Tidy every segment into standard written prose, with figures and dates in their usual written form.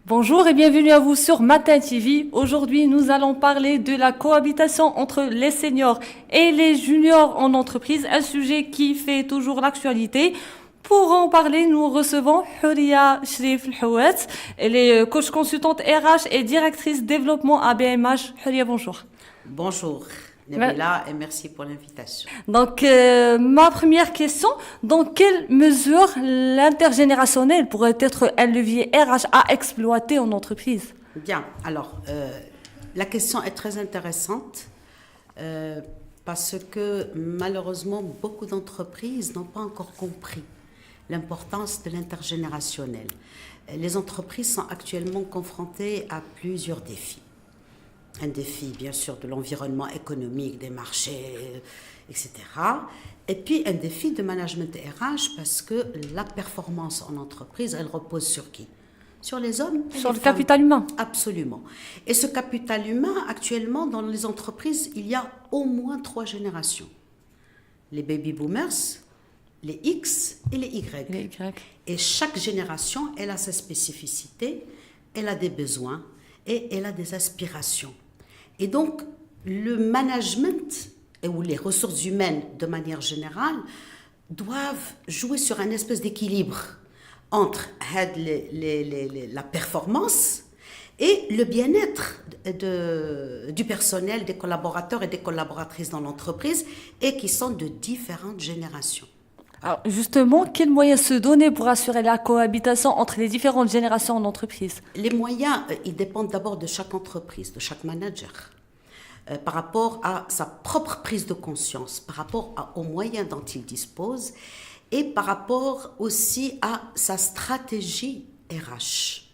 Bonjour et bienvenue à vous sur Matin TV. Aujourd'hui, nous allons parler de la cohabitation entre les seniors et les juniors en entreprise, un sujet qui fait toujours l'actualité. Pour en parler, nous recevons Huria Shrif Houet. Elle est coach consultante RH et directrice développement à BMH. Huria, bonjour. Bonjour Nabila et merci pour l'invitation. Donc, ma première question, dans quelle mesure l'intergénérationnel pourrait être un levier RH à exploiter en entreprise? Bien, alors la question est très intéressante parce que malheureusement beaucoup d'entreprises n'ont pas encore compris l'importance de l'intergénérationnel. Les entreprises sont actuellement confrontées à plusieurs défis. Un défi, bien sûr, de l'environnement économique, des marchés, etc. Et puis, un défi de management RH parce que la performance en entreprise, elle repose sur qui? Sur les hommes et Sur les le femmes. capital humain. Absolument. Et ce capital humain, actuellement, dans les entreprises, il y a au moins 3 générations. Les baby boomers, les X et les Y. Les Y. Et chaque génération, elle a sa spécificité, elle a des besoins et elle a des aspirations. Et donc, le management ou les ressources humaines, de manière générale, doivent jouer sur un espèce d'équilibre entre la performance et le bien-être du personnel, des collaborateurs et des collaboratrices dans l'entreprise, et qui sont de différentes générations. Alors justement, quels moyens se donner pour assurer la cohabitation entre les différentes générations en entreprise? Les moyens, ils dépendent d'abord de chaque entreprise, de chaque manager, par rapport à sa propre prise de conscience, par rapport aux moyens dont il dispose et par rapport aussi à sa stratégie RH.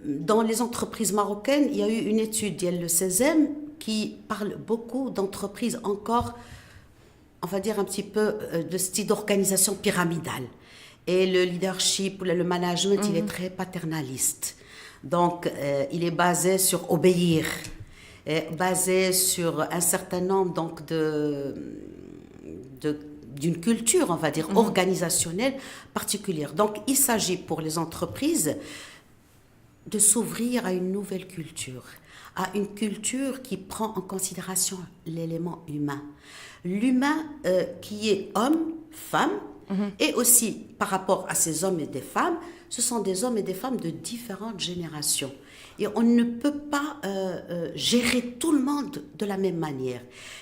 Dans les entreprises marocaines, il y a eu une étude, il y a le 16e, qui parle beaucoup d'entreprises encore, on va dire un petit peu de style d'organisation pyramidale. Et le leadership, le management, il est très paternaliste. Donc, il est basé sur obéir, basé sur un certain nombre donc, d'une culture, on va dire, organisationnelle particulière. Donc, il s'agit pour les entreprises de s'ouvrir à une nouvelle culture, à une culture qui prend en considération l'élément humain. L'humain qui est homme, femme, et aussi par rapport à ces hommes et des femmes, ce sont des hommes et des femmes de différentes générations. Et on ne peut pas gérer tout le monde de la même manière,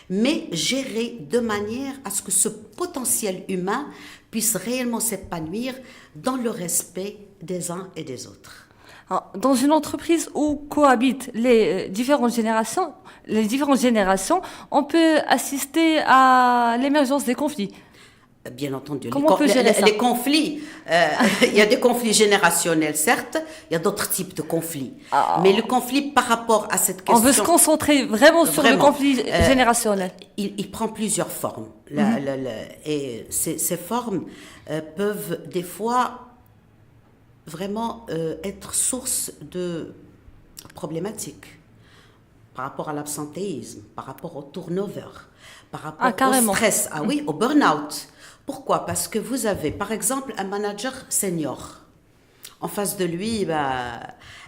mais gérer de manière à ce que ce potentiel humain puisse réellement s'épanouir dans le respect des uns et des autres. Alors, dans une entreprise où cohabitent les différentes générations, on peut assister à l'émergence des conflits. Bien entendu. Comment on peut gérer ça? Les conflits, il y a des conflits générationnels, certes, il y a d'autres types de conflits. Mais le conflit par rapport à cette question... On veut se concentrer vraiment sur le conflit générationnel. Il prend plusieurs formes. Et ces formes peuvent des fois vraiment être source de problématiques par rapport à l'absentéisme, par rapport au turnover, par rapport au stress, au burn-out. Pourquoi? Parce que vous avez, par exemple, un manager senior. En face de lui,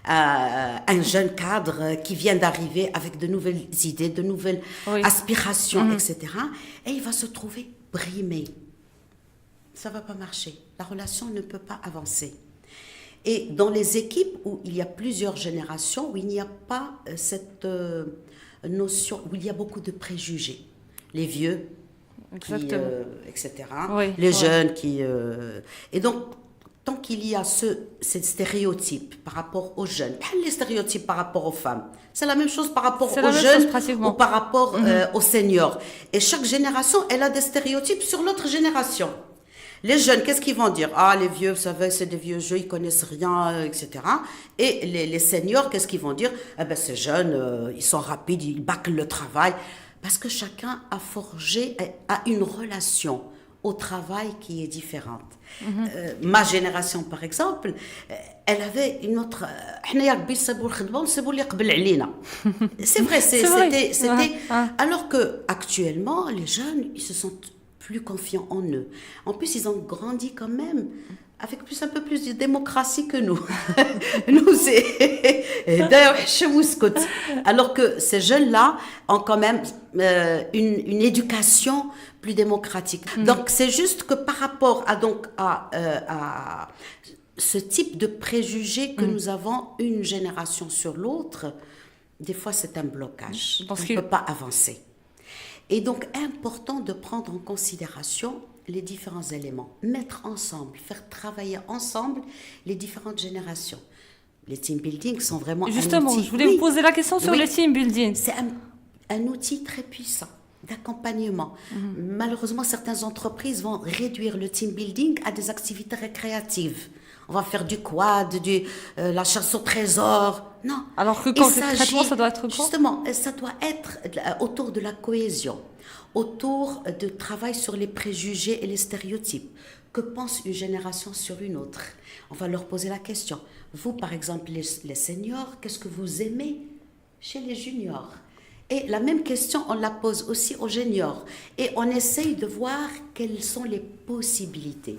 un jeune cadre qui vient d'arriver avec de nouvelles idées, de nouvelles aspirations, etc. Et il va se trouver brimé. Ça ne va pas marcher. La relation ne peut pas avancer. Et dans les équipes où il y a plusieurs générations, où il n'y a pas cette notion, où il y a beaucoup de préjugés. Les vieux, etc. Les jeunes qui... Et donc, tant qu'il y a ces stéréotypes par rapport aux jeunes, les stéréotypes par rapport aux femmes, c'est la même chose par rapport aux jeunes ou par rapport aux seniors. Et chaque génération, elle a des stéréotypes sur l'autre génération. Les jeunes, qu'est-ce qu'ils vont dire? Ah, les vieux, vous savez, c'est des vieux jeux, ils connaissent rien, etc. Et les seniors, qu'est-ce qu'ils vont dire? Eh ben, ces jeunes, ils sont rapides, ils bâclent le travail. Parce que chacun a forgé, a une relation au travail qui est différente. Ma génération, par exemple, elle avait une autre... C'est vrai, c'était... Alors qu'actuellement, les jeunes, ils se sentent plus confiants en eux. En plus, ils ont grandi quand même avec un peu plus de démocratie que nous. Nous, c'est... D'ailleurs, chez Mouscout. Alors que ces jeunes-là ont quand même une éducation plus démocratique. Donc, c'est juste que par rapport à ce type de préjugés que nous avons une génération sur l'autre, des fois, c'est un blocage. On ne peut pas avancer. Et donc, important de prendre en considération les différents éléments, mettre ensemble, faire travailler ensemble les différentes générations. Les team building sont vraiment Justement, un outil. Je voulais vous poser la question sur les team building. C'est un outil très puissant d'accompagnement. Malheureusement, certaines entreprises vont réduire le team building à des activités récréatives. On va faire du quad, la chasse au trésor. Non. Alors que concrètement, ça doit être quoi? Justement, ça doit être autour de la cohésion, autour de travail sur les préjugés et les stéréotypes. Que pense une génération sur une autre? On va leur poser la question. Vous, par exemple, les seniors, qu'est-ce que vous aimez chez les juniors? Et la même question, on la pose aussi aux juniors. Et on essaye de voir quelles sont les possibilités.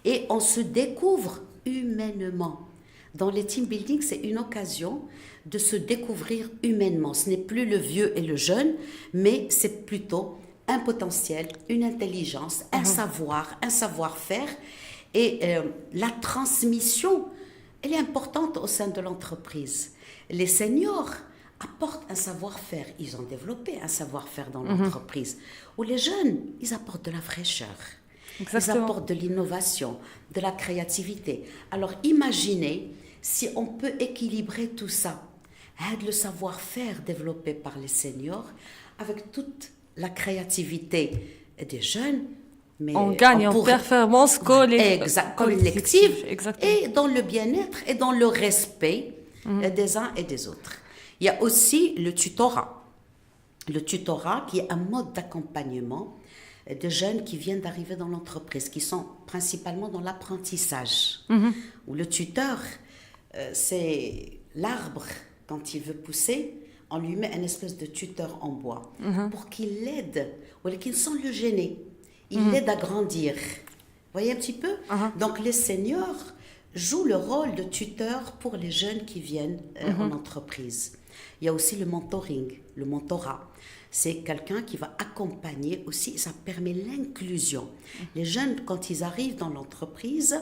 Et on se découvre humainement. Dans les team building, c'est une occasion de se découvrir humainement. Ce n'est plus le vieux et le jeune, mais c'est plutôt un potentiel, une intelligence, un savoir, un savoir-faire. Et la transmission, elle est importante au sein de l'entreprise. Les seniors apportent un savoir-faire. Ils ont développé un savoir-faire dans l'entreprise. Ou les jeunes, ils apportent de la fraîcheur. Exactement. Ils apportent de l'innovation, de la créativité. Alors imaginez si on peut équilibrer tout ça, le savoir-faire développé par les seniors avec toute la créativité des jeunes. Mais on gagne en performance collective et dans le bien-être et dans le respect des uns et des autres. Il y a aussi le tutorat. Le tutorat qui est un mode d'accompagnement de jeunes qui viennent d'arriver dans l'entreprise, qui sont principalement dans l'apprentissage. Où le tuteur, c'est l'arbre, quand il veut pousser, on lui met une espèce de tuteur en bois pour qu'il l'aide, ou qu'il sans le gêner. Il l'aide à grandir. Vous voyez un petit peu? Donc les seniors jouent le rôle de tuteur pour les jeunes qui viennent en entreprise. Il y a aussi le mentoring, le mentorat. C'est quelqu'un qui va accompagner aussi, ça permet l'inclusion. Les jeunes, quand ils arrivent dans l'entreprise,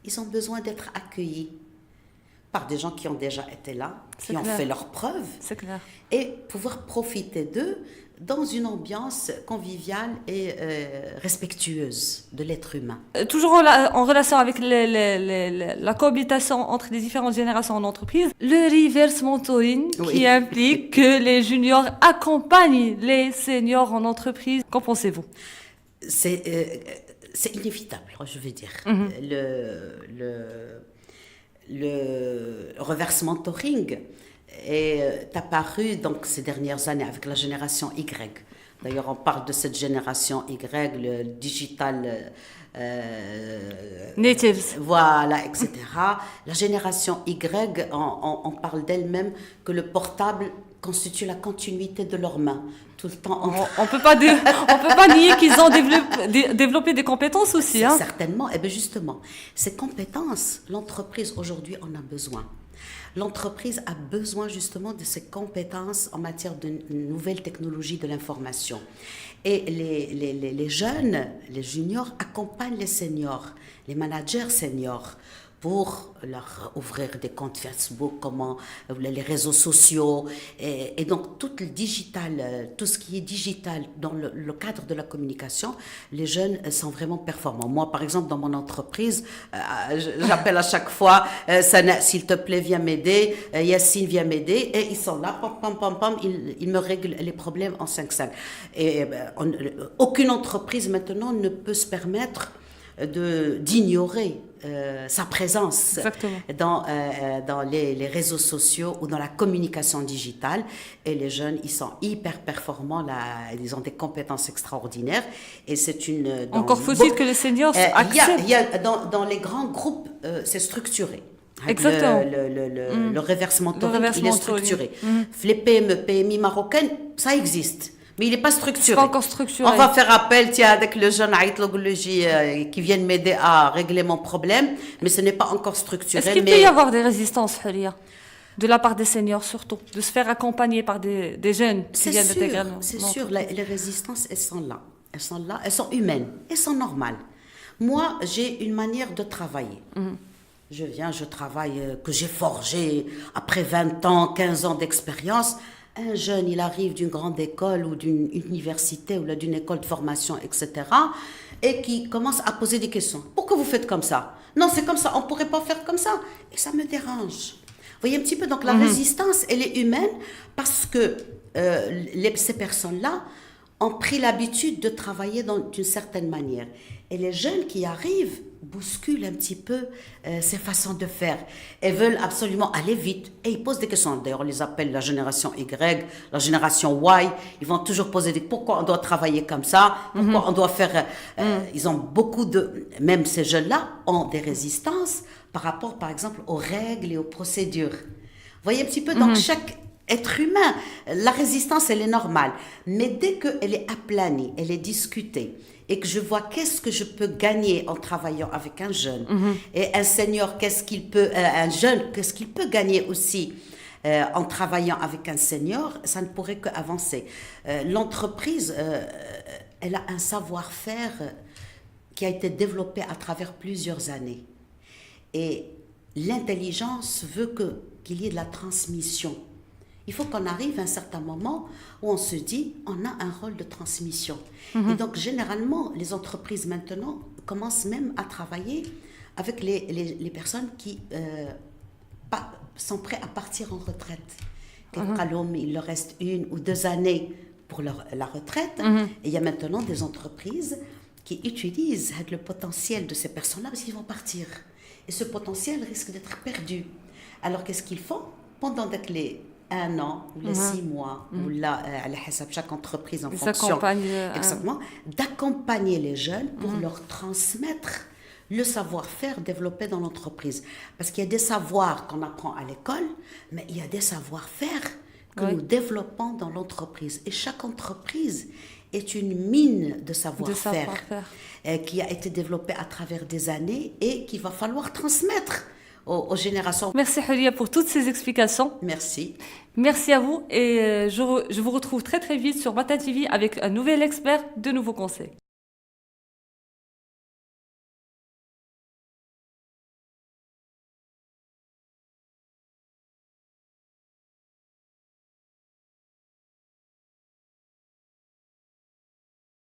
ils ont besoin d'être accueillis par des gens qui ont déjà été là, qui ont fait leurs preuves, et pouvoir profiter d'eux dans une ambiance conviviale et respectueuse de l'être humain. Toujours en relation avec la cohabitation entre les différentes générations en entreprise, le reverse mentoring qui implique que les juniors accompagnent les seniors en entreprise. Qu'en pensez-vous? C'est inévitable, je vais dire. Le reverse mentoring est apparu donc ces dernières années avec la génération Y. D'ailleurs, on parle de cette génération Y, le digital natives. Voilà, etc. La génération Y, on parle d'elle-même que le portable constitue la continuité de leurs mains. Tout le temps. On peut pas nier qu'ils ont développé des compétences aussi. Certainement. Et bien justement, ces compétences, l'entreprise aujourd'hui en a besoin. L'entreprise a besoin justement de ces compétences en matière de nouvelles technologies de l'information. Et les jeunes, les juniors accompagnent les seniors, les managers seniors, pour leur ouvrir des comptes Facebook, les réseaux sociaux, et donc tout le digital, tout ce qui est digital dans le cadre de la communication, les jeunes sont vraiment performants. Moi, par exemple, dans mon entreprise, j'appelle à chaque fois, Sana, s'il te plaît, viens m'aider, Yassine, viens m'aider, et ils sont là, ils me règlent les problèmes en 5-5. Et aucune entreprise maintenant ne peut se permettre d'ignorer sa présence dans les réseaux sociaux ou dans la communication digitale. Et les jeunes, ils sont hyper performants, là, ils ont des compétences extraordinaires. Et c'est une... Encore faut-il que les seniors acceptent. Dans les grands groupes, c'est structuré. Exactement. Le reverse mentoring, il est structuré. Les PME, PMI marocaines, ça existe. Mais il n'est pas C'est structuré. pas encore structuré. On va faire appel, tiens, avec le jeune aïtlogologie qui viennent m'aider à régler mon problème, mais ce n'est pas encore structuré. Est-ce qu'il peut y avoir des résistances, Huria, de la part des seniors surtout, de se faire accompagner par des jeunes qui viennent d'intégrer C'est sûr, les résistances, elles sont là. Elles sont là, elles sont humaines, elles sont normales. Moi, j'ai une manière de travailler. Je viens, je travaille, que j'ai forgé après 20 ans, 15 ans d'expérience. Un jeune, il arrive d'une grande école ou d'une université ou d'une école de formation, etc. et qui commence à poser des questions. Pourquoi vous faites comme ça? Non, c'est comme ça, on ne pourrait pas faire comme ça. Et ça me dérange. Vous voyez un petit peu, donc la résistance, elle est humaine parce que ces personnes-là ont pris l'habitude de travailler d'une certaine manière. Et les jeunes qui arrivent bousculent un petit peu ces façons de faire. Elles veulent absolument aller vite et ils posent des questions. D'ailleurs, on les appelle la génération Y, la génération Y. Ils vont toujours poser des pourquoi on doit travailler comme ça, pourquoi on doit faire. Ils ont beaucoup de. Même ces jeunes-là ont des résistances par rapport, par exemple, aux règles et aux procédures. Vous voyez un petit peu, donc chaque être humain, la résistance, elle est normale. Mais dès qu'elle est aplanie, elle est discutée, et que je vois qu'est-ce que je peux gagner en travaillant avec un jeune, et un senior, un jeune, qu'est-ce qu'il peut gagner aussi en travaillant avec un senior, ça ne pourrait qu'avancer. L'entreprise, elle a un savoir-faire qui a été développé à travers plusieurs années. Et l'intelligence veut qu'il y ait de la transmission. Il faut qu'on arrive à un certain moment où on se dit, on a un rôle de transmission. Et donc, généralement, les entreprises maintenant commencent même à travailler avec les personnes qui sont prêtes à partir en retraite. Il leur reste 1 ou 2 années pour la retraite. Et il y a maintenant des entreprises qui utilisent le potentiel de ces personnes-là parce qu'ils vont partir. Et ce potentiel risque d'être perdu. Alors, qu'est-ce qu'ils font? Pendant les 1 an, ou les 6 mois, ou là, chaque entreprise en fonction, exactement, d'accompagner les jeunes pour leur transmettre le savoir-faire développé dans l'entreprise. Parce qu'il y a des savoirs qu'on apprend à l'école, mais il y a des savoir-faire que nous développons dans l'entreprise. Et chaque entreprise est une mine de savoir-faire qui a été développée à travers des années et qu'il va falloir transmettre aux générations. Merci Huria pour toutes ces explications. Merci. Merci à vous et je vous retrouve très très vite sur Matin TV avec un nouvel expert, de nouveaux conseils.